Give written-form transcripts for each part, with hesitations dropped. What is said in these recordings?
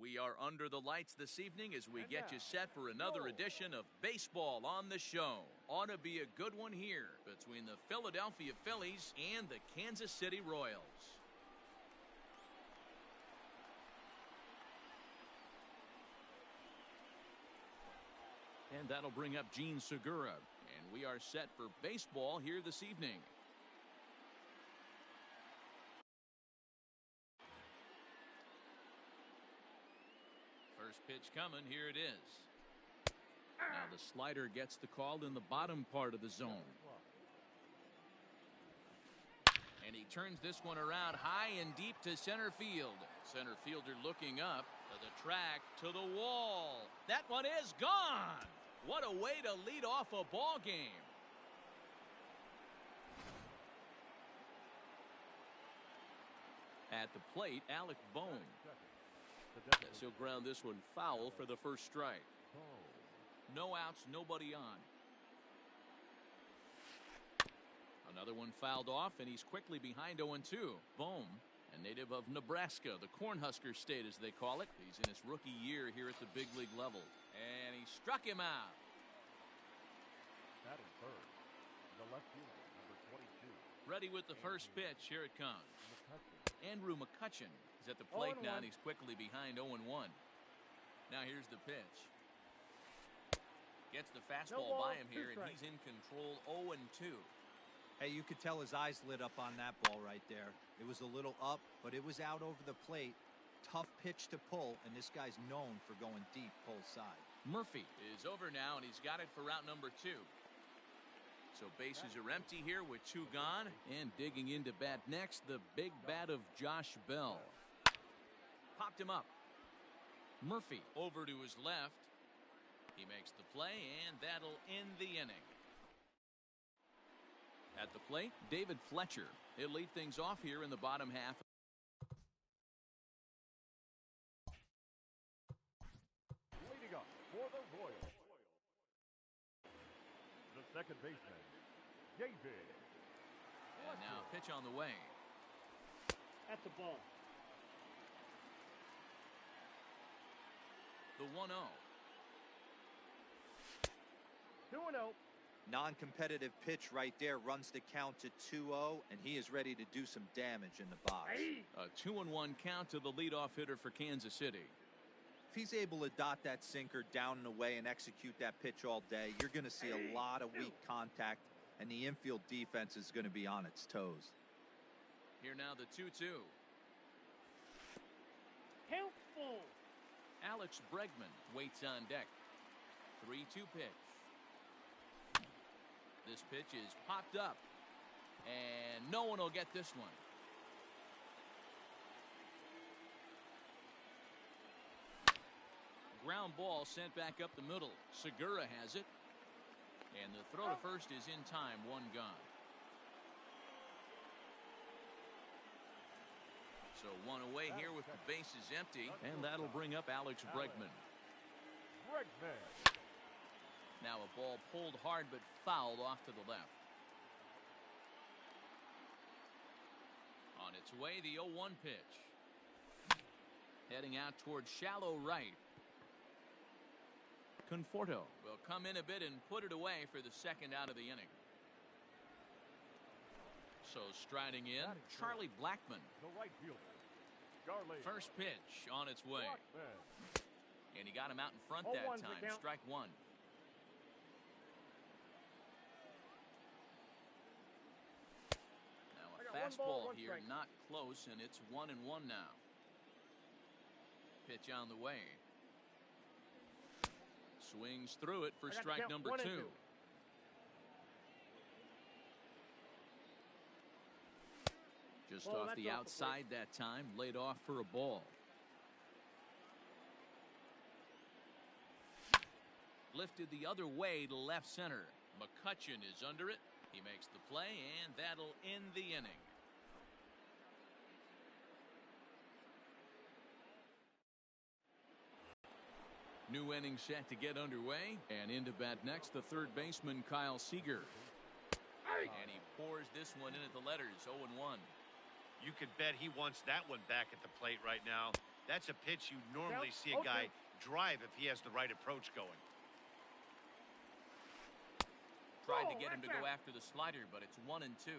We are under the lights this evening as we get you set for another edition of Baseball on the Show. Ought to be a good one here between the Philadelphia Phillies and the Kansas City Royals. And that'll bring up Gene Segura. And we are set for baseball here this evening. First pitch coming. Here it is. Now the slider gets the call in the bottom part of the zone. And he turns this one around high and deep to center field. Center fielder looking up to the track, to the wall. That one is gone. What a way to lead off a ball game. At the plate, Alec Bohm. He'll ground this one foul for the first strike. No outs, nobody on. Another one fouled off, and he's quickly behind 0-2. Bohm, a native of Nebraska, the Cornhusker State as they call it. He's in his rookie year here at the big league level. And he struck him out. That is third. The left fielder, number 22. Ready with the first pitch. Here it comes. Andrew McCutchen is at the plate now, and he's quickly behind 0-1. Now here's the pitch. Gets the fastball by him here, and he's in control 0-2. Hey, you could tell his eyes lit up on that ball right there. It was a little up, but it was out over the plate. Tough pitch to pull, and this guy's known for going deep pull side. Murphy is over now, and he's got it for route number 2. So bases are empty here with 2 gone. And digging into bat next, the big bat of Josh Bell. Popped him up. Murphy over to his left. He makes the play, and that'll end the inning. At the plate, David Fletcher. He'll lead things off here in the bottom half. Leading up for the Royals, the second baseman, David. And now a pitch on the way. At the ball. The 1-0. 2-0. Non-competitive pitch right there runs the count to 2-0, and he is ready to do some damage in the box. A 2-1 count to the leadoff hitter for Kansas City. If he's able to dot that sinker down and away and execute that pitch all day, you're going to see a lot of weak contact, and the infield defense is going to be on its toes. Here now the 2-2. Count full. Alex Bregman waits on deck. 3-2 pitch. This pitch is popped up, and no one will get this one. Ground ball sent back up the middle. Segura has it, and the throw to first is in time. 1 gone. So 1 away here with the bases empty, and that'll bring up Alex Bregman. Now a ball pulled hard but fouled off to the left. On its way, the 0-1 pitch. Heading out towards shallow right. Conforto will come in a bit and put it away for the second out of the inning. So striding in, Charlie Blackmon. The right fielder. First pitch on its way. And he got him out in front that time. Strike 1. Fastball here, not close, and it's 1-1 now. Pitch on the way. Swings through it for strike number 2. Just off the outside that time, laid off for a ball. Lifted the other way to left center. McCutchen is under it. He makes the play, and that'll end the inning. New inning set to get underway, and into bat next, the third baseman, Kyle Seager. And he pours this one in at the letters, 0-1. You could bet he wants that one back at the plate right now. That's a pitch you normally see a guy drive if he has the right approach going. Tried to get him to go after the slider, but it's 1-2.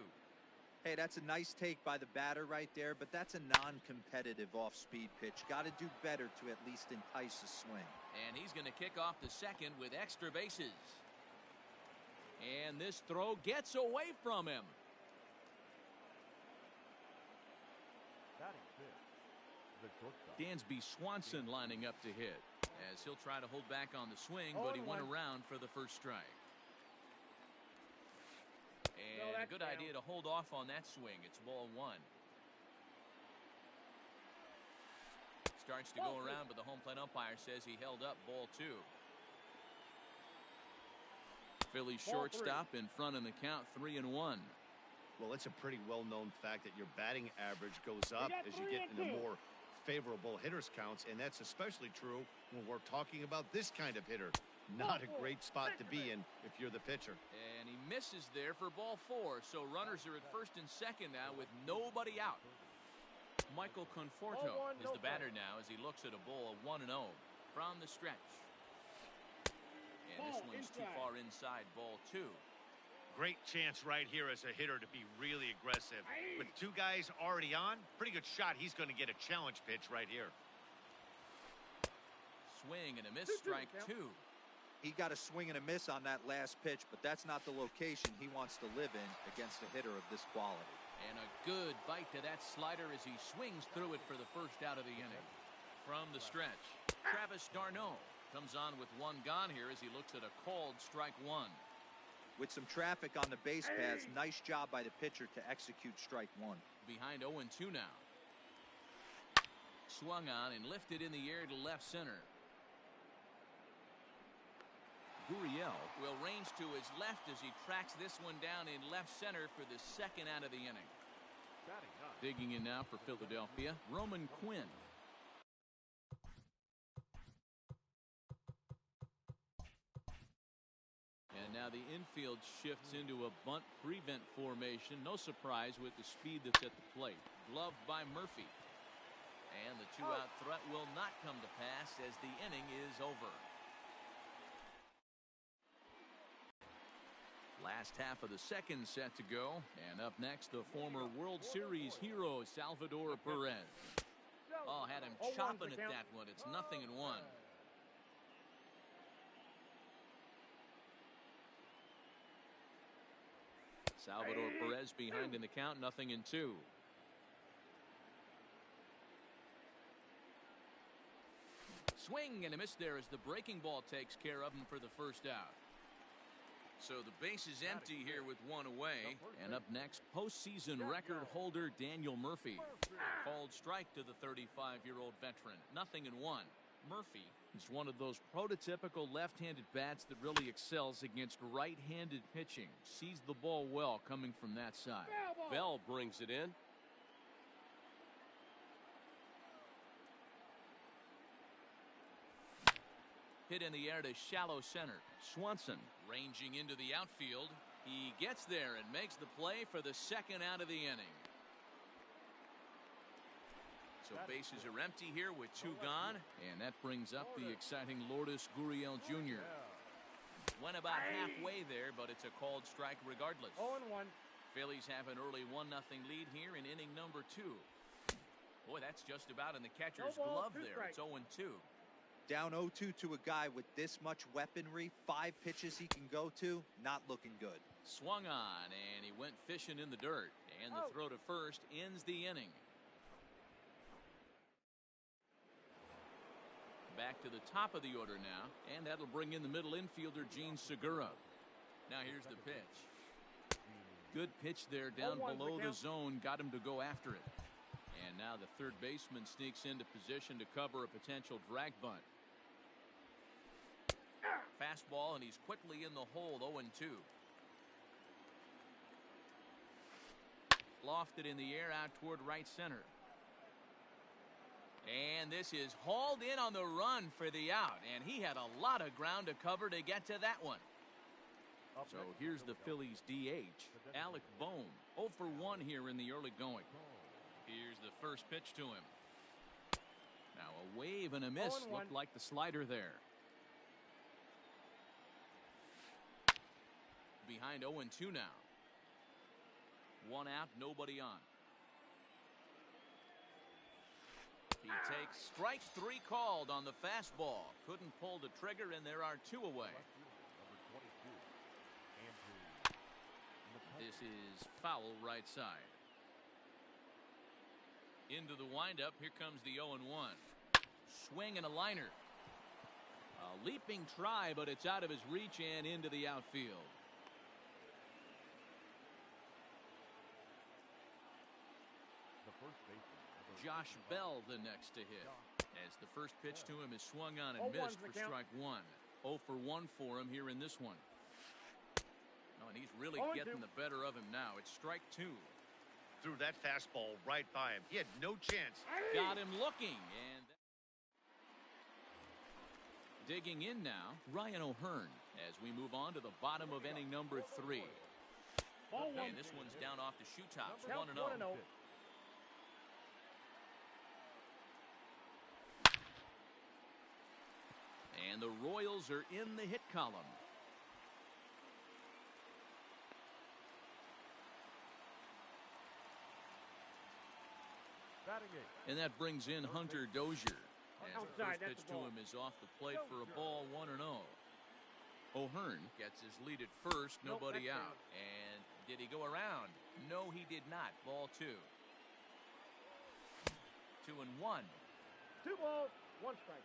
Hey, that's a nice take by the batter right there, but that's a non-competitive off-speed pitch. Got to do better to at least entice a swing. And he's going to kick off the second with extra bases. And this throw gets away from him. Batting fifth, the shortstop. Dansby Swanson lining up to hit, as he'll try to hold back on the swing, but he went around for the first strike. And a good idea to hold off on that swing. It's ball 1. Starts to go around, but the home plate umpire says he held up ball 2. Philly shortstop in front in the count, 3-1. Well, it's a pretty well-known fact that your batting average goes up as you get into more favorable hitters counts, and that's especially true when we're talking about this kind of hitter. Not a great spot to be in if you're the pitcher. And he misses there for ball 4, so runners are at first and second now with nobody out. Michael Conforto is the batter now as he looks at a ball of 1-0 from the stretch. And this one's too far inside, ball 2. Great chance right here as a hitter to be really aggressive. With 2 guys already on, pretty good shot. He's going to get a challenge pitch right here. Swing and a miss, strike 2. He got a swing and a miss on that last pitch, but that's not the location he wants to live in against a hitter of this quality. And a good bite to that slider as he swings through it for the first out of the inning. From the stretch, Travis d'Arnaud comes on with 1 gone here as he looks at a called strike 1. With some traffic on the base paths, nice job by the pitcher to execute strike 1. Behind 0-2 now. Swung on and lifted in the air to left center. Gurriel will range to his left as he tracks this one down in left center for the second out of the inning. Digging in now for Philadelphia, Roman Quinn. And now the infield shifts into a bunt prevent formation. No surprise with the speed that's at the plate. Gloved by Murphy. And the 2-out threat will not come to pass as the inning is over. Last half of the second set to go, and up next the former World Series hero Salvador Perez. Oh, had him chopping at that one. It's 0-1. Salvador Perez behind in the count, 0-2. Swing and a miss there as the breaking ball takes care of him for the first out. So the base is empty here with 1 away. And up next, postseason record holder Daniel Murphy. Called strike to the 35-year-old veteran. 0-1. Murphy is one of those prototypical left-handed bats that really excels against right-handed pitching. Sees the ball well coming from that side. Bell brings it in. Hit in the air to shallow center. Swanson ranging into the outfield. He gets there and makes the play for the second out of the inning. So bases are empty here with 2 gone. And that brings up the exciting Lourdes Gurriel Jr. Went about halfway there, but it's a called strike regardless. 0-1. Phillies have an early 1-0 lead here in inning number 2. Boy, that's just about in the catcher's glove there. It's 0-2. Down 0-2 to a guy with this much weaponry, 5 pitches he can go to, not looking good. Swung on, and he went fishing in the dirt. And the throw to first ends the inning. Back to the top of the order now, and that'll bring in the middle infielder, Gene Segura. Now here's the pitch. Good pitch there down below the zone, got him to go after it. And now the third baseman sneaks into position to cover a potential drag bunt. Fastball, and he's quickly in the hole, 0-2. Lofted in the air out toward right center. And this is hauled in on the run for the out, and he had a lot of ground to cover to get to that one. So here's the Phillies DH, Alec Bohm, 0 for 1 here in the early going. Here's the first pitch to him. Now a wave and a miss. 0-1. Looked like the slider there. Behind 0-2 now. One out, nobody on. He takes strike 3 called on the fastball. Couldn't pull the trigger, and there are 2 away. This is foul right side. Into the windup. Here comes the 0-1. Swing and a liner. A leaping try, but it's out of his reach and into the outfield. Josh Bell the next to hit. As the first pitch to him is swung on and 0-1 missed for for strike 1. 0 for 1 for him here in this one. Oh, and he's really 0-2. getting the better of him now. It's strike 2. Threw that fastball right by him. He had no chance. Got him looking. And digging in now, Ryan O'Hearn as we move on to the bottom of inning number 3. Ball 1. And this one's down off the shoe tops. Count 1-0. 1-0. And the Royals are in the hit column. And that brings in Hunter Dozier. As the Outside, first that's pitch the to ball. him is off the plate for a ball, 1-0. O'Hearn gets his lead at first, Nope, nobody that's out. And did he go around? No, he did not. Ball 2. 2-1. 2 balls, 1 strike.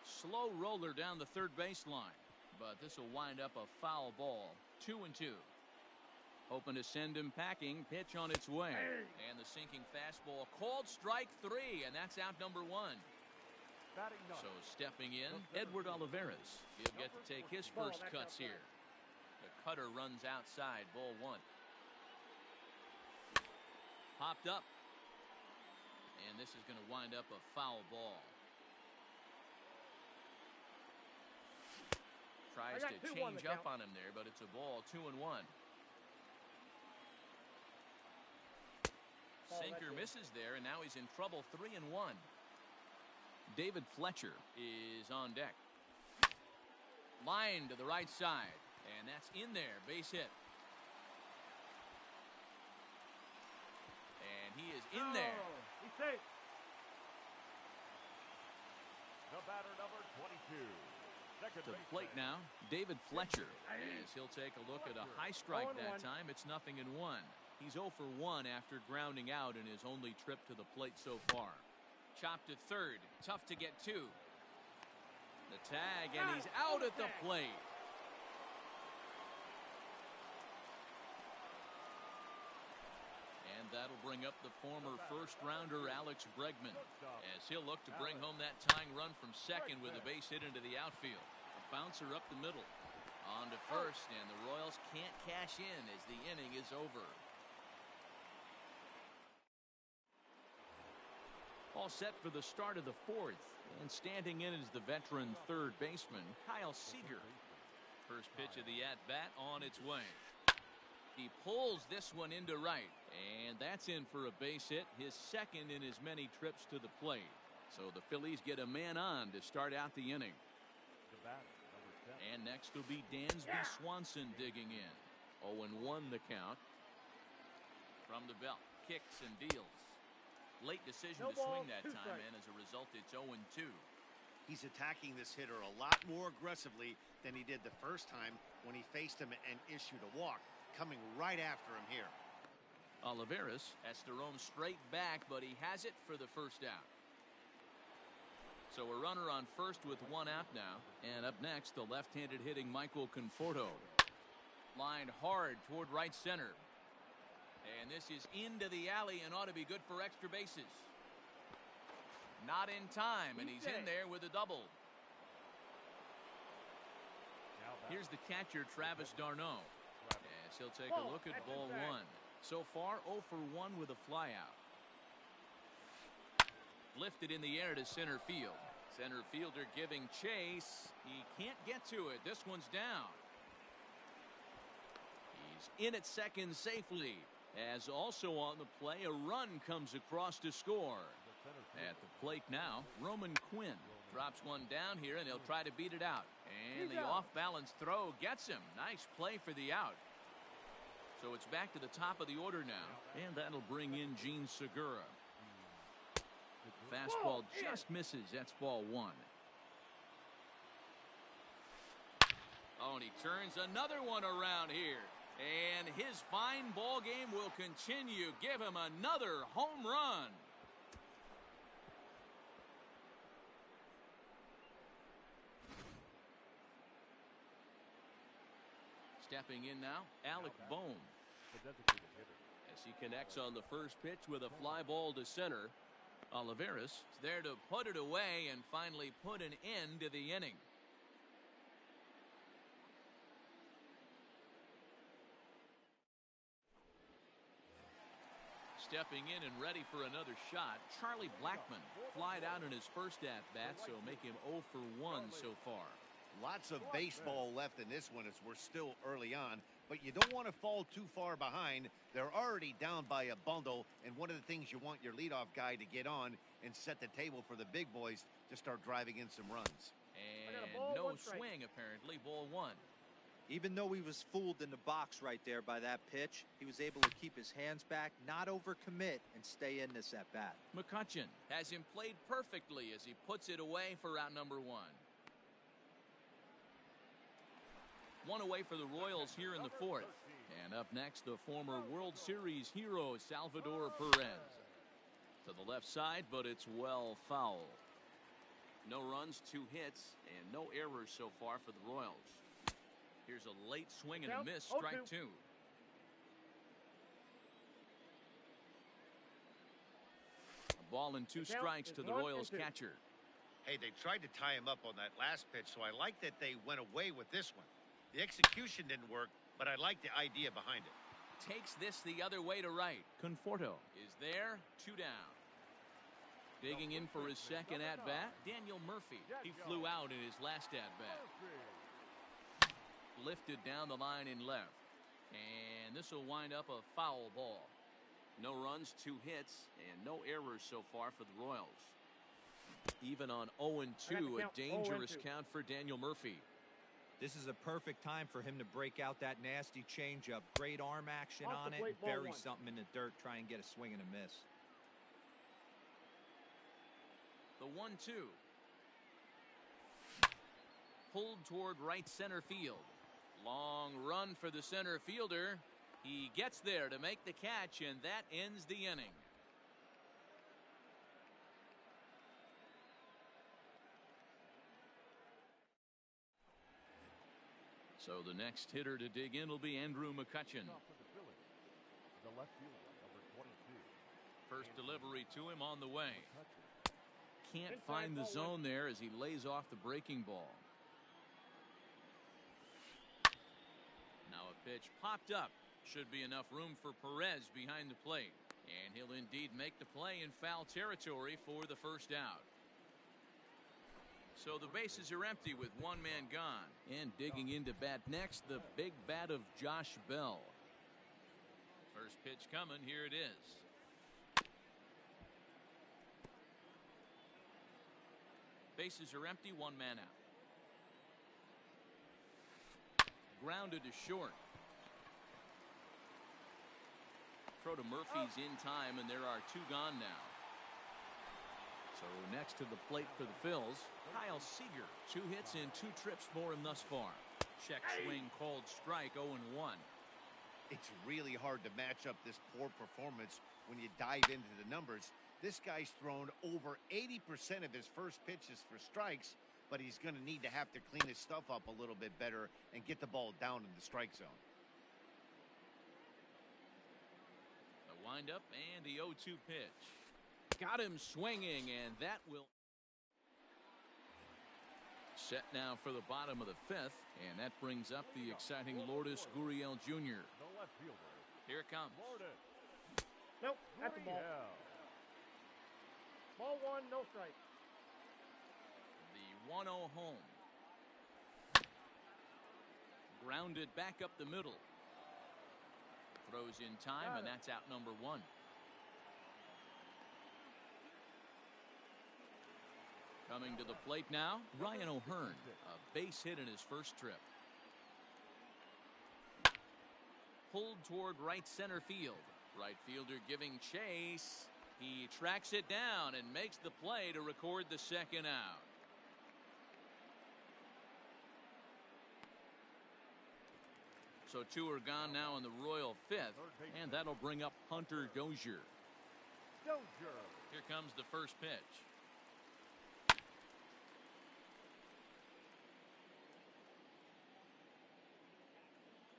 Slow roller down the third baseline, but this will wind up a foul ball. 2-2. Hoping to send him packing. Pitch on its way. And the sinking fastball called strike 3, and that's out number 1. So stepping in, Edward Olivares. He'll get to take his first cuts here. The cutter runs outside, ball 1. Popped up. And this is going to wind up a foul ball. Tries I got to 2-1 change the up count. on him there, but it's a ball. 2-1. Sinker misses there, and now he's in trouble. 3-1. David Fletcher is on deck. Line to the right side, and that's in there. Base hit. And he is in there. Oh, he's safe. The batter, number 22. To the plate now, David Fletcher, as he'll take a look at a high strike that 0-1. time. It's 0-1. He's 0 for 1 after grounding out in his only trip to the plate so far. Chopped to third. Tough to get to. The tag, and he's out at the plate. And that'll bring up the former first-rounder Alex Bregman, as he'll look to bring home that tying run from second with a base hit into the outfield. A bouncer up the middle. On to first, and the Royals can't cash in as the inning is over. All set for the start of the 4th, and standing in is the veteran third baseman, Kyle Seager. First pitch of the at-bat on its way. He pulls this one into right, and that's in for a base hit, his second in as many trips to the plate. So the Phillies get a man on to start out the inning. And next will be Dansby Swanson digging in. 0-1 the count. From the belt, kicks and deals. Late decision No to swing ball, that 2 time, strikes. and as a result, it's 0-2. He's attacking this hitter a lot more aggressively than he did the first time when he faced him and issued a walk. Coming right after him here. Olivares has to roam straight back, but he has it for the first out. So a runner on first with 1 out now. And up next, the left-handed hitting Michael Conforto. Lined hard toward right center. And this is into the alley and ought to be good for extra bases. Not in time, and he's in there with a double. Here's the catcher, Travis d'Arnaud. As he'll take a look at ball 1. So far, 0 for 1 with a flyout. Lifted in the air to center field. Center fielder giving chase. He can't get to it. This one's down. He's in at second safely. As also on the play, a run comes across to score. At the plate now, Roman Quinn drops one down here, and he'll try to beat it out. And the off-balance throw gets him. Nice play for the out. So it's back to the top of the order now, and that'll bring in Gene Segura. Fastball just misses. That's ball one. Oh, and he turns another one around here. And his fine ball game will continue. Give him another home run. Stepping in now, Alec Bohm. As he connects on the first pitch with a fly ball to center. Olivares is there to put it away and finally put an end to the inning. Stepping in and ready for another shot, Charlie Blackmon flied out in his first at-bat, so make him 0 for 1 so far. Lots of baseball left in this one as we're still early on, but you don't want to fall too far behind. They're already down by a bundle, and one of the things you want your leadoff guy to get on and set the table for the big boys to start driving in some runs. And no swing, apparently, ball one. Even though he was fooled in the box right there by that pitch, he was able to keep his hands back, not overcommit, and stay in this at-bat. McCutchen has him played perfectly as he puts it away for out number one. One away for the Royals here in the fourth. And up next, the former World Series hero, Salvador Perez. To the left side, but it's well foul. No runs, 2 hits, and no errors so far for the Royals. Here's a late swing and a miss, strike 2. A ball and 2 strikes to the Royals catcher. Hey, they tried to tie him up on that last pitch, so I like that they went away with this one. The execution didn't work, but I like the idea behind it. Takes this the other way to right. Conforto is there, 2 down. Digging in for his second at-bat, Daniel Murphy. He flew out in his last at-bat. Lifted down the line in left. And this will wind up a foul ball. No runs, 2 hits, and no errors so far for the Royals. Even on 0-2, a dangerous count for Daniel Murphy. This is a perfect time for him to break out that nasty changeup. Great arm action on it. Bury something in the dirt. Try and get a swing and a miss. The 1-2. Pulled toward right center field. Long run for the center fielder. He gets there to make the catch, and that ends the inning. So the next hitter to dig in will be Andrew McCutchen. First delivery to him on the way. Can't find the zone there as he lays off the breaking ball. Now a pitch popped up. Should be enough room for Perez behind the plate. And he'll indeed make the play in foul territory for the first out. So the bases are empty with 1 man gone. And digging into bat next, the big bat of Josh Bell. First pitch coming. Here it is. Bases are empty, 1 man out. Grounded to short. Throw to Murphy's in time, and there are 2 gone now. So next to the plate for the Phils, Kyle Seager. 2 hits and 2 trips for him thus far. Check swing called strike, 0-1. It's really hard to match up this poor performance when you dive into the numbers. This guy's thrown over 80% of his first pitches for strikes, but he's going to need to have to clean his stuff up a little bit better and get the ball down in the strike zone. The windup and the 0-2 pitch. Got him swinging, and that will set now for the bottom of the 5th, and that brings up the exciting Lourdes Gurriel Jr. Here it comes. Nope, that's the ball. Ball 1, no strike. The 1-0 home. Grounded back up the middle. Throws in time, and that's out number 1. Coming to the plate now, Ryan O'Hearn, a base hit in his first trip. Pulled toward right center field. Right fielder giving chase. He tracks it down and makes the play to record the second out. So 2 are gone now in the Royal 5th, and that'll bring up Hunter Dozier. Here comes the first pitch.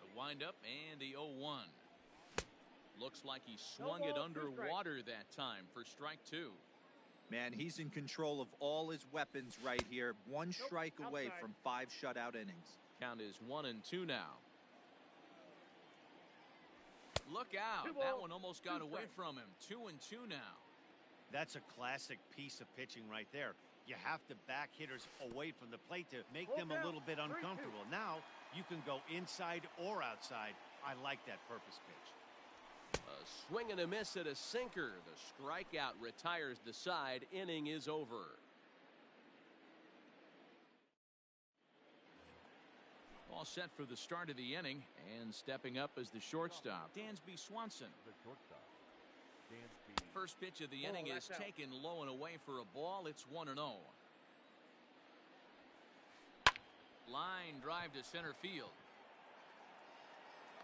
The windup and the 0-1. Looks like he swung it underwater that time for strike 2. Man, he's in control of all his weapons right here. 1 strike away from 5 shutout innings. Count is 1-2 now. Look out. That one almost got away from him. 2-2 now. That's a classic piece of pitching right there. You have to back hitters away from the plate to make them a little bit uncomfortable. Now you can go inside or outside. I like that purpose pitch. A swing and a miss at a sinker. The strikeout retires the side. Inning is over. All set for the start of the inning, and stepping up as the shortstop, Dansby Swanson. First pitch of the inning is taken low and away for a ball. It's 1-0. Line drive to center field.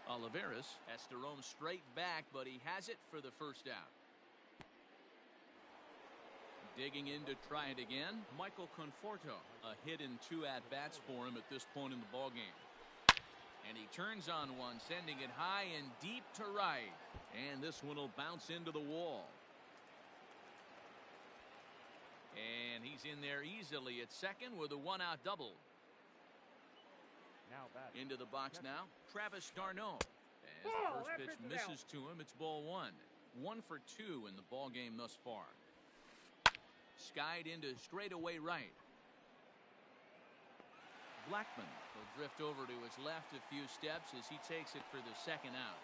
Olivares has to roam straight back, but he has it for the first out. Digging in to try it again, Michael Conforto. A hit in 2 at-bats for him at this point in the ballgame. And he turns on one, sending it high and deep to right. And this one will bounce into the wall. And he's in there easily at second with a 1-out double. Into the box now, Travis d'Arnaud. As the first pitch misses to him, it's ball 1. 1 for 2 in the ballgame thus far. Skied into straightaway right. Blackman will drift over to his left a few steps as he takes it for the second out.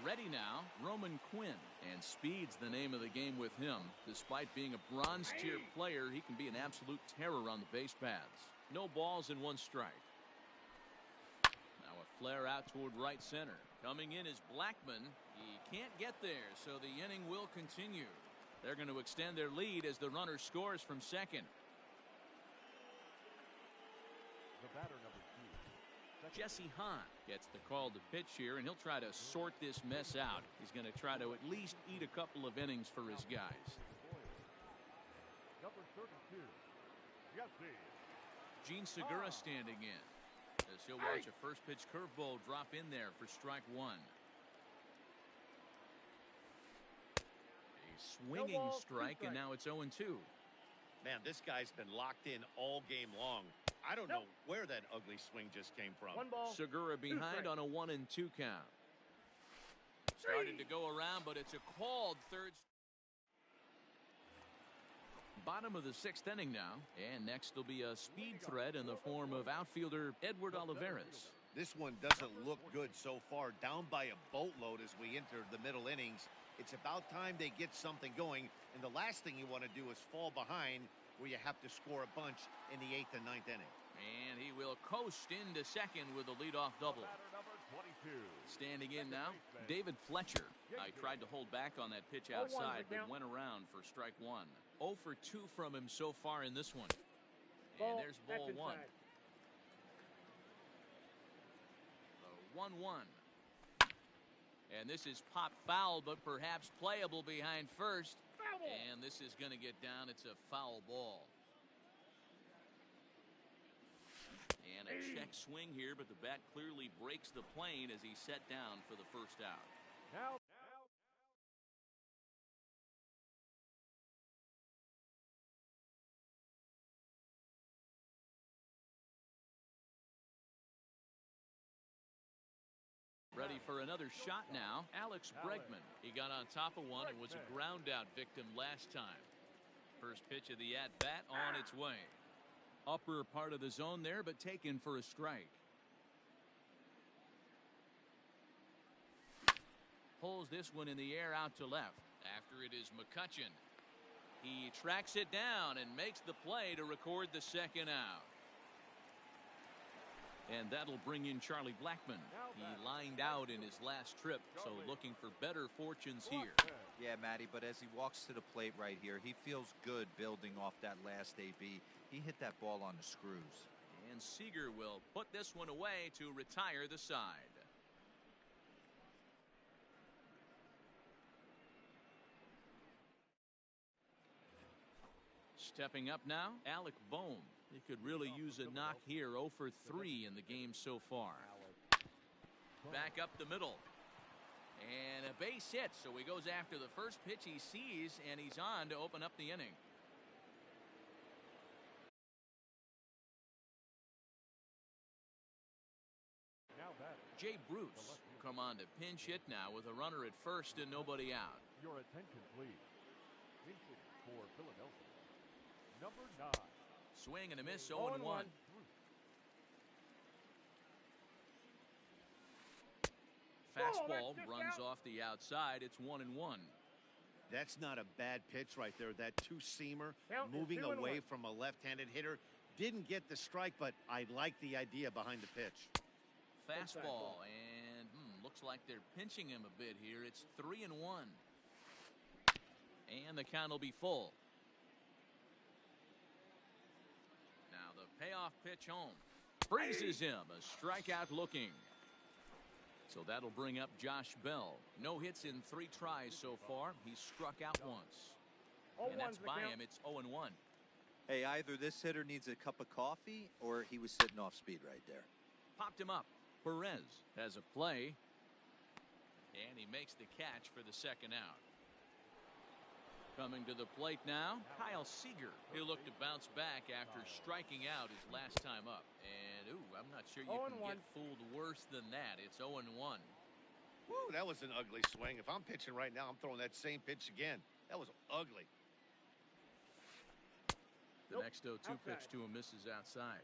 Ready now, Roman Quinn. And speed's the name of the game with him. Despite being a bronze tier player, he can be an absolute terror on the base paths. No balls and 1 strike. Now a flare out toward right center. Coming in is Blackman. He can't get there, so the inning will continue. They're going to extend their lead as the runner scores from second. Jesse Hahn gets the call to pitch here, and he'll try to sort this mess out. He's going to try to at least eat a couple of innings for his guys. Number 32, Jesse. Gene Segura standing in as he'll watch a first pitch curveball drop in there for strike 1. A swinging strike, and now it's 0-2. Man, this guy's been locked in all game long. I don't know where that ugly swing just came from. Segura behind on a 1-2 count. Starting to go around, but it's a called third. Bottom of the 6th inning now, and next will be a speed threat in the form of outfielder Edward Olivares. This one doesn't look good so far. Down by a boatload as we enter the middle innings. It's about time they get something going, and the last thing you want to do is fall behind where you have to score a bunch in the 8th and 9th inning. And he will coast into second with a leadoff double. Standing in now, David Fletcher. I tried to hold back on that pitch outside, but went around for strike 1. 0 for 2 from him so far in this one. And there's ball 1. The 1-1. And this is pop foul, but perhaps playable behind first. And this is going to get down. It's a foul ball. And a check swing here, but the bat clearly breaks the plane as he's set down for the first out. Now. Ready for another shot now, Alex Bregman. He got on top of one and was a ground out victim last time. First pitch of the at-bat on its way. Upper part of the zone there, but taken for a strike. pulls this one in the air out to left. After it is McCutcheon. He tracks it down and makes the play to record the second out. And that'll bring in Charlie Blackmon. He lined out in his last trip, so looking for better fortunes here. Yeah, Matty, but as he walks to the plate right here, he feels good building off that last AB. He hit that ball on the screws. And Seager will put this one away to retire the side. Stepping up now, Alec Bohm. He could really use a knock here. 0 for 3 in the game so far. Back up the middle. And a base hit, so he goes after the first pitch he sees, and he's on to open up the inning. Jay Bruce will come on to pinch hit now with a runner at first and nobody out. Your attention, please. Pinching for Philadelphia. Number 9. Swing and a miss, 0-1. Fastball runs off the outside. It's 1-1. That's not a bad pitch right there. That two-seamer moving away from a left-handed hitter. Didn't get the strike, but I like the idea behind the pitch. Fastball, and looks like they're pinching him a bit here. It's 3-1. And the count will be full. Now the payoff pitch home. Freezes him. A strikeout looking. So that'll bring up Josh Bell. No hits in 3 tries so far. He's struck out once. And that's by him. It's 0-1. Hey, either this hitter needs a cup of coffee or he was sitting off speed right there. Popped him up. Perez has a play. And he makes the catch for the second out. Coming to the plate now, Kyle Seager. He'll look to bounce back after striking out his last time up. And, I'm not sure you can get fooled worse than that. It's 0-1. Woo, that was an ugly swing. If I'm pitching right now, I'm throwing that same pitch again. That was ugly. The next 0-2 pitch to him misses outside.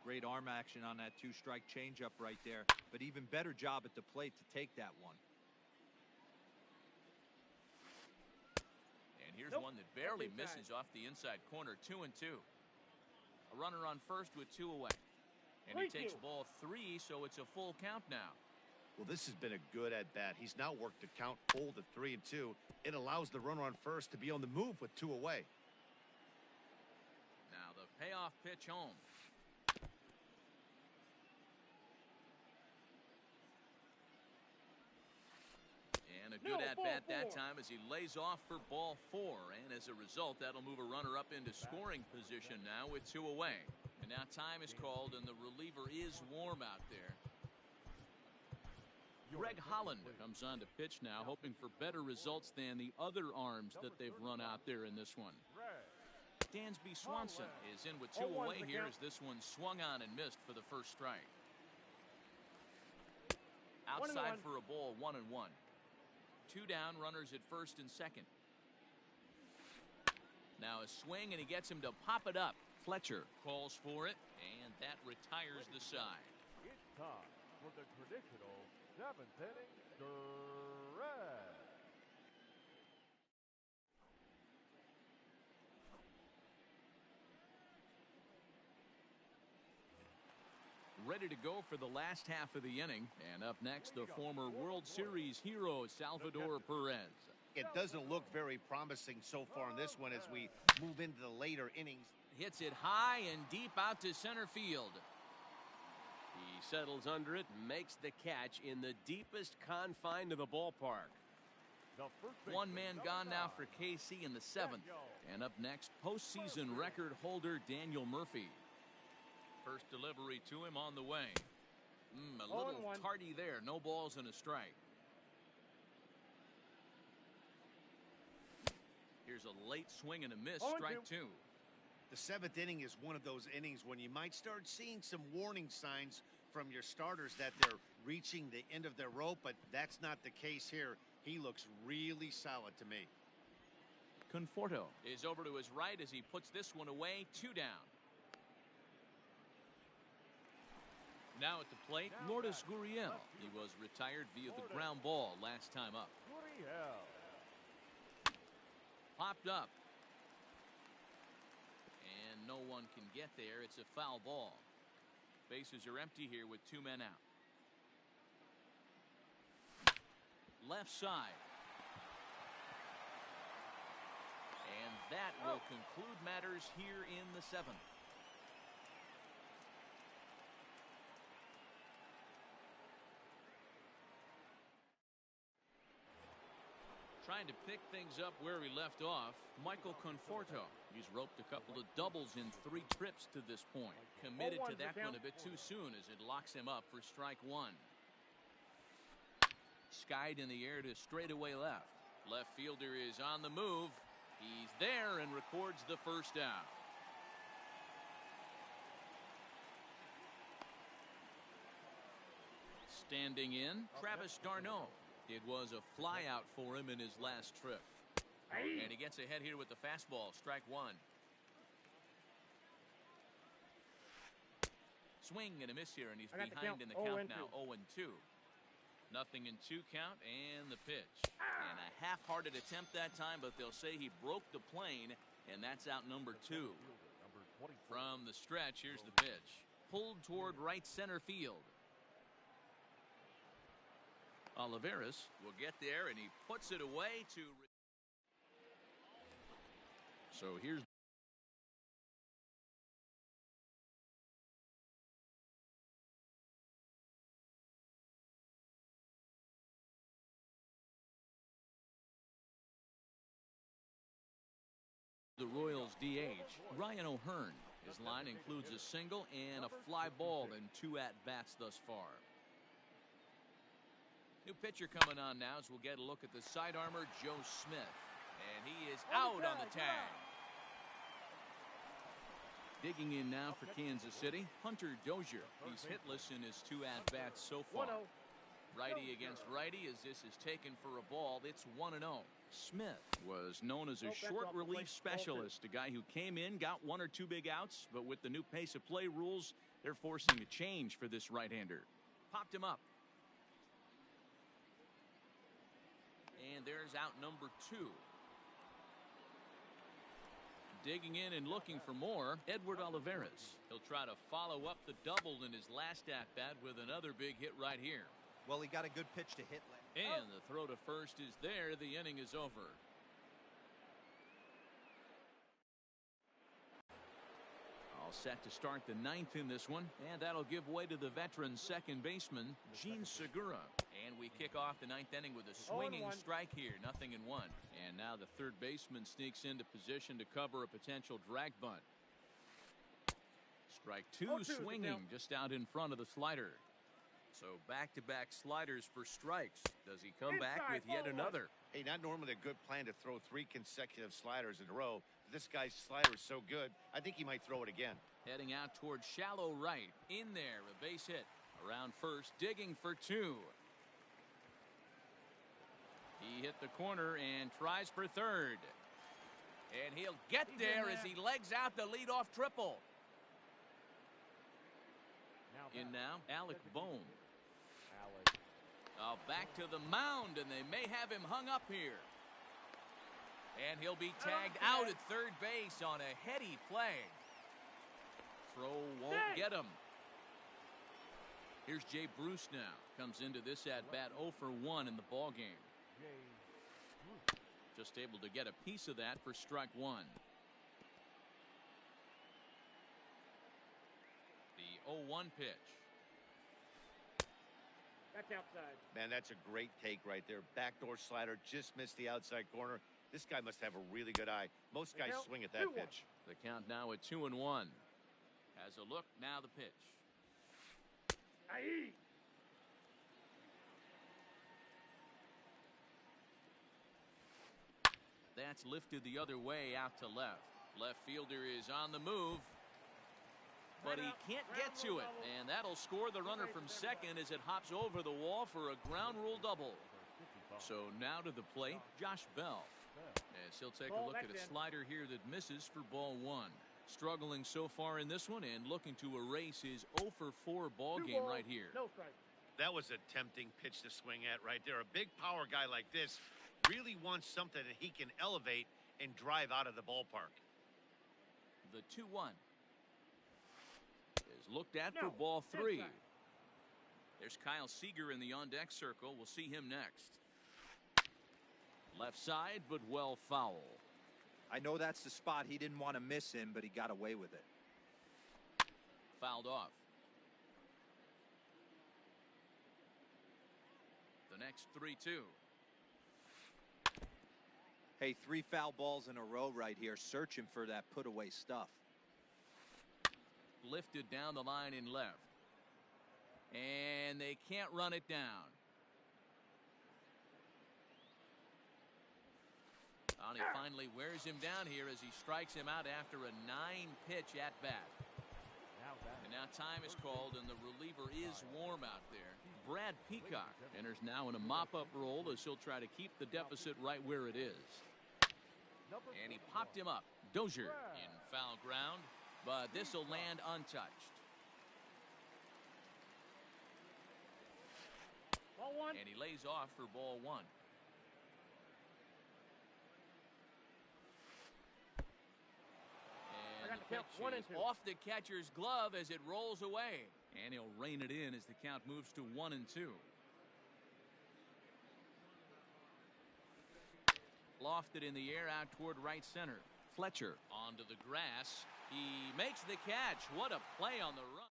Great arm action on that 2-strike changeup right there, but even better job at the plate to take that one. And here's one that barely misses off the inside corner. 2-2. A runner on first with 2 away. And he takes ball 3, so it's a full count now. Well, this has been a good at-bat. He's now worked the count full to 3-2. It allows the runner on first to be on the move with 2 away. Now the payoff pitch home. And a good at-bat that time as he lays off for ball 4. And as a result, that'll move a runner up into scoring position now with 2 away. And now time is called, and the reliever is warm out there. Greg Holland comes on to pitch now, hoping for better results than the other arms that they've run out there in this one. Dansby Swanson is in with 2 away here as this one swung on and missed for the first strike. Outside for a ball, 1-1. 2 down, runners at first and second. Now a swing, and he gets him to pop it up. Fletcher calls for it, and that retires the side. It's time for the traditional 7th inning stretch. Ready to go for the last half of the inning. And up next, the former World Series hero, Salvador Perez. It doesn't look very promising so far in this one as we move into the later innings. Hits it high and deep out to center field. He settles under it and makes the catch in the deepest confine of the ballpark. One man gone now for KC in the 7th. And up next, postseason record holder Daniel Murphy. First delivery to him on the way. A little tardy there. No balls and a strike. Here's a late swing and a miss. Strike 2. The 7th inning is one of those innings when you might start seeing some warning signs from your starters that they're reaching the end of their rope, but that's not the case here. He looks really solid to me. Conforto is over to his right as he puts this one away. 2 down. Now at the plate, Lourdes Gurriel. He was retired via the ground ball last time up. Gurriel. Popped up. And no one can get there. It's a foul ball. Bases are empty here with 2 men out. Left side. And that will conclude matters here in the 7th. Trying to pick things up where we left off, Michael Conforto. He's roped a couple of doubles in 3 trips to this point. Committed to that one a bit too soon as it locks him up for strike 1. Skied in the air to straightaway left. Left fielder is on the move. He's there and records the first out. Standing in, Travis d'Arnaud. It was a flyout for him in his last trip. And he gets ahead here with the fastball, strike 1. Swing and a miss here, and he's behind in the count now, 0-2. Nothing in 2 count, and the pitch. And a half-hearted attempt that time, but they'll say he broke the plane, and that's out number 2. From the stretch, here's the pitch. Pulled toward right center field. Olivares will get there, and he puts it away to... So here's... the Royals DH, Ryan O'Hearn. His line includes a single and a fly ball in 2 at-bats thus far. New pitcher coming on now as we'll get a look at the side armor, Joe Smith. And he is out on the tag. Digging in now for Kansas City, Hunter Dozier. He's hitless in his 2 at-bats so far. Righty against righty as this is taken for a ball. It's 1-0. Smith was known as a short relief specialist, a guy who came in, got 1 or 2 big outs, but with the new pace of play rules, they're forcing a change for this right-hander. Popped him up. And there's out number 2. Digging in and looking for more, Edward Olivares. He'll try to follow up the double in his last at-bat with another big hit right here. Well, he got a good pitch to hit. And the throw to first is there. The inning is over. All set to start the 9th in this one, and that'll give way to the veteran second baseman, Gene Segura. And we kick off the 9th inning with a swinging strike here, 0-1. And now the third baseman sneaks into position to cover a potential drag bunt. Strike 2 swinging just out in front of the slider. So back-to-back sliders for strikes. Does he come back with yet another? Hey, not normally a good plan to throw 3 consecutive sliders in a row. This guy's slider is so good, I think he might throw it again. Heading out towards shallow right. In there, a base hit. Around first, digging for 2. He hit the corner and tries for third. And he'll get there as he legs out the leadoff triple. In now, Alec Bohm. Back to the mound, and they may have him hung up here. And he'll be tagged out at third base on a heady play. Throw won't get him. Here's Jay Bruce now. Comes into this at-bat 0 for 1 in the ballgame. Just able to get a piece of that for strike 1. The 0-1 pitch. That's outside. Man, that's a great take right there. Backdoor slider just missed the outside corner. This guy must have a really good eye. Most guys swing at that pitch. The count now at 2-1. Has a look, now the pitch. Aye. That's lifted the other way out to left. Left fielder is on the move. But he can't get to it, and that'll score the runner from second as it hops over the wall for a ground rule double. So now to the plate, Josh Bell. As he'll take a look at a slider here that misses for ball 1. Struggling so far in this one and looking to erase his 0 for 4 ball game right here. No strike. That was a tempting pitch to swing at right there. A big power guy like this really wants something that he can elevate and drive out of the ballpark. The 2-1 is looked at for ball 3. There's Kyle Seager in the on-deck circle. We'll see him next. Left side, but well foul. I know that's the spot he didn't want to miss him, but he got away with it. Fouled off. The next 3-2. Hey, 3 foul balls in a row right here, searching for that put-away stuff. Lifted down the line in left. And they can't run it down. And he finally wears him down here as he strikes him out after a 9-pitch at-bat. And now time is called, and the reliever is warm out there. Brad Peacock enters now in a mop-up role as he'll try to keep the deficit right where it is. And he popped him up. Dozier in foul ground, but this will land untouched. Ball 1. And he lays off for ball 1. And the pitch One and is two. off the catcher's glove as it rolls away. And he'll rein it in as the count moves to 1-2. Lofted in the air out toward right center. Fletcher onto the grass. He makes the catch. What a play on the run.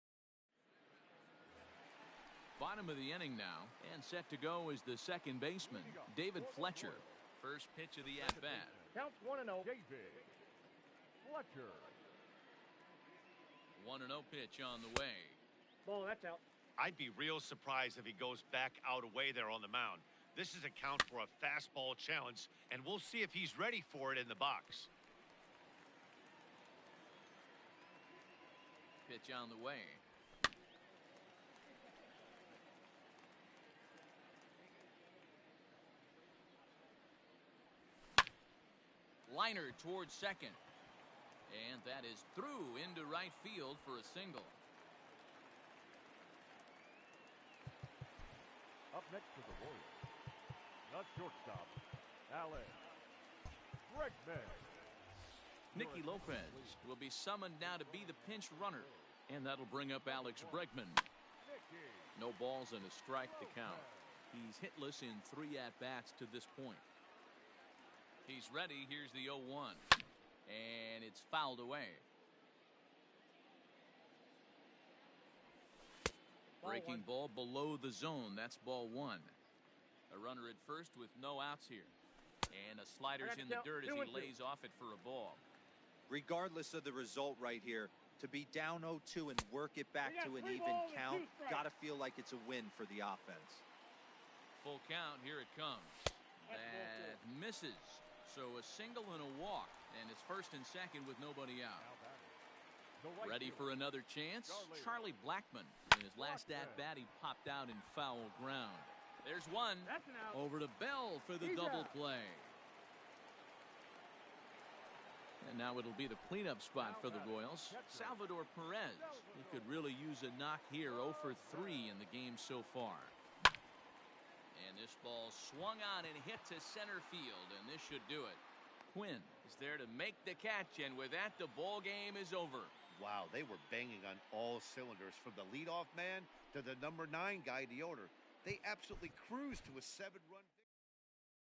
Bottom of the inning now, and set to go is the second baseman, David Fletcher. First pitch of the at-bat. Counts 1-0. David Fletcher. 1-0 pitch on the way. Ball, that's out. I'd be real surprised if he goes back out away there on the mound. This is a count for a fastball challenge, and we'll see if he's ready for it in the box. Pitch on the way. Liner towards second. And that is through into right field for a single. Up next to the Warriors. Not shortstop, Alex Bregman. Nicky Lopez will be summoned now to be the pinch runner. And that'll bring up Alex Bregman. No balls and a strike to count. He's hitless in 3 at-bats to this point. He's ready. Here's the 0-1. And it's fouled away. Breaking ball below the zone. That's ball 1. A runner at first with no outs here. And a slider's in the dirt as he lays off it for a ball. Regardless of the result right here, to be down 0-2 and work it back to an even count, gotta feel like it's a win for the offense. Full count. Here it comes. That misses. So a single and a walk. And it's first and second with nobody out. Ready for another chance? Charlie Blackmon. In his last at-bat, he popped out in foul ground. There's one. Over to Bell for the double play. And now it'll be the cleanup spot for the Royals. Salvador Perez. He could really use a knock here. 0 for 3 in the game so far. And this ball swung on and hit to center field, and this should do it. Quinn is there to make the catch, and with that, the ball game is over. Wow, they were banging on all cylinders, from the leadoff man to the number 9 guy in the order. They absolutely cruised to a 7-run.